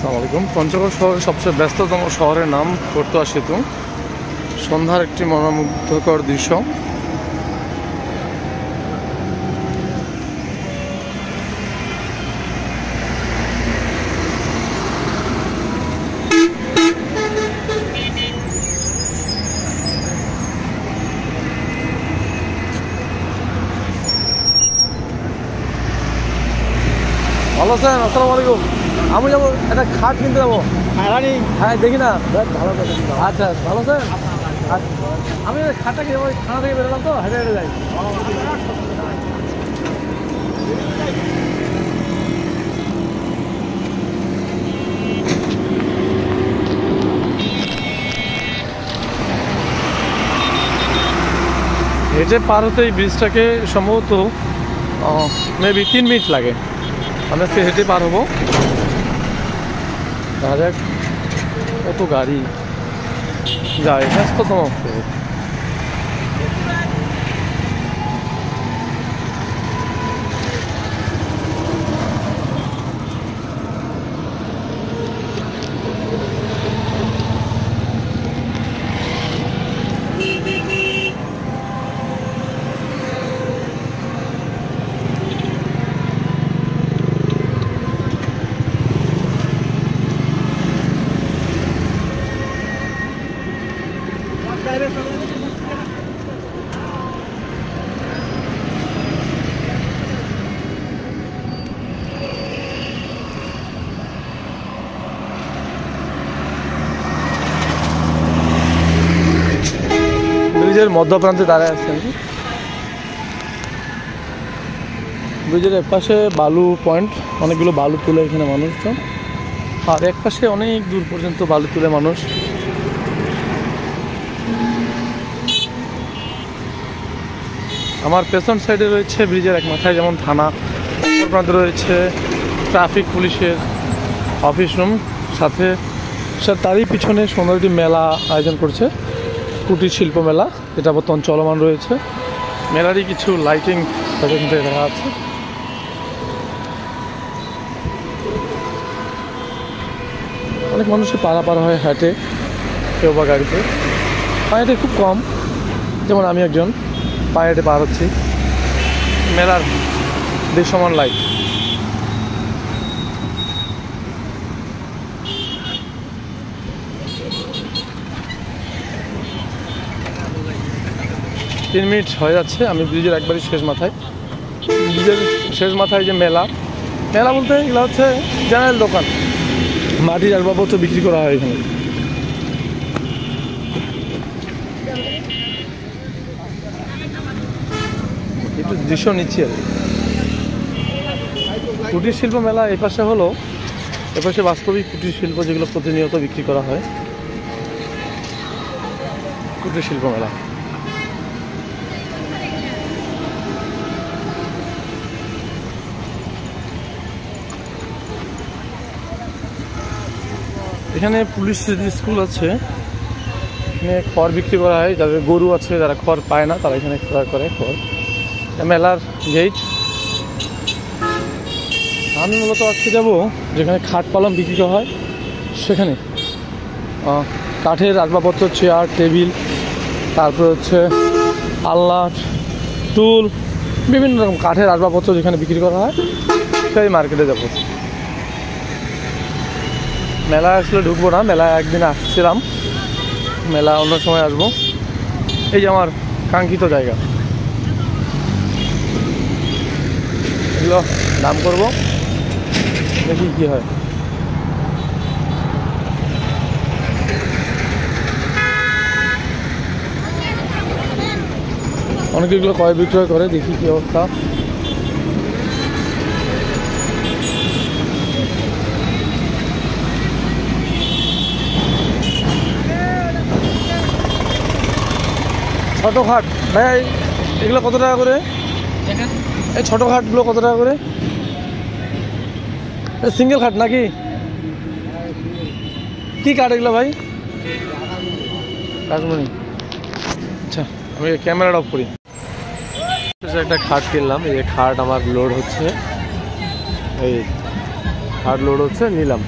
আসসালামাইকুম। পঞ্চগড় শহরের সবচেয়ে ব্যস্ততম শহরের নাম করতোয়া সেতু। সন্ধ্যার একটি মনোমুগ্ধকর দৃশ্য। ভালো আছেন? আসসালামু আলাইকুম। আমি যাবো একটা খাট কিনতে যাবো। হ্যাঁ দেখি না, ভালো কথা। আচ্ছা ভালো আছেন? আমি খাটটা কিনে থানা থেকে বেরোলাম তো, হেঁটে হেঁটে যাই। হেঁটে পার হতে এই ব্রিজটাকে সম্ভবত মেবি 3 মিনিট লাগে। আমি আজকে হেঁটে পার হবো। দেখা যাক কত গাড়ি যায়। ব্যস্ততম ব্রিজের মধ্যপ্রান্তে দাঁড়ায় আছেন। ব্রিজের একপাশে বালু পয়েন্ট, অনেকগুলো বালু তুলে এখানে মানুষজন, আর একপাশে অনেক দূর পর্যন্ত বালু তুলে মানুষ। আমার পেছন সাইডে রয়েছে ব্রিজের এক মাথায় যেমন থানা, অপর প্রান্তে রয়েছে ট্রাফিক পুলিশের অফিস রুম, সাথে তারই পিছনে সুন্দর একটি মেলা আয়োজন করছে, কুটির শিল্প মেলা, যেটা বর্তমান চলমান রয়েছে। মেলারই কিছু লাইটিং দেখা আছে। অনেক মানুষের পারাপার হয় হাঁটে, কেউ বা গাড়িতে। পায়ে হেঁটে খুব কম, যেমন আমি একজন পায়ে হেঁটে পার হচ্ছি। মেলার দৃশ্যমান লাইট। তিন মিনিট হয়ে যাচ্ছে। আমি ব্রিজের একবারই শেষ মাথায়। ব্রিজের শেষ মাথায় যে মেলা, মেলা বলতে এগুলো হচ্ছে জেনারেল দোকান, মাটির আসবাবপত্র বিক্রি করা হয় এখানে। একটু দৃশ্য নিচ্ছি আর কি। কুটির শিল্প মেলা এপাশে হলো, এপাশে বাস্তবিক কুটির শিল্প যেগুলো প্রতিনিয়ত বিক্রি করা হয়। কুটির শিল্প মেলা। এখানে পুলিশ স্কুল আছে, এখানে খড় বিক্রি করা হয়। যাদের গরু আছে, যারা খড় পায় না, তারা এখানে ক্রয় করে খড়। মেলার গেট। আমি মূলত আজকে যাব যেখানে খাট পালং বিক্রি করা হয় সেখানে। কাঠের আসবাবপত্র, চেয়ার টেবিল, তারপর হচ্ছে আলনা, টুল, বিভিন্ন রকম কাঠের আসবাবপত্র যেখানে বিক্রি করা হয় সেই মার্কেটে যাব। মেলা আসলে ঢুকবো না, মেলা একদিন আসছিলাম, মেলা অন্য সময় আসবো। এই যে আমার কাঙ্ক্ষিত জায়গা, এগুলো দাম করবো, দেখি কি হয়। অনেকে এগুলো ক্রয় বিক্রয় করে, দেখি কি অবস্থা। ছোট খাট ভাই, এগুলো কত টাকা করে? এই ছোট খাটগুলো কত টাকা করে? সিঙ্গেল খাট নাকি? কি কাঠ এগুলো ভাই? রাজমণি। আচ্ছা, আমি ক্যামেরাটা অফ করি। একটা খাট কিনলাম, এই খাট আমার লোড হচ্ছে, এই খাট লোড হচ্ছে, নিলাম।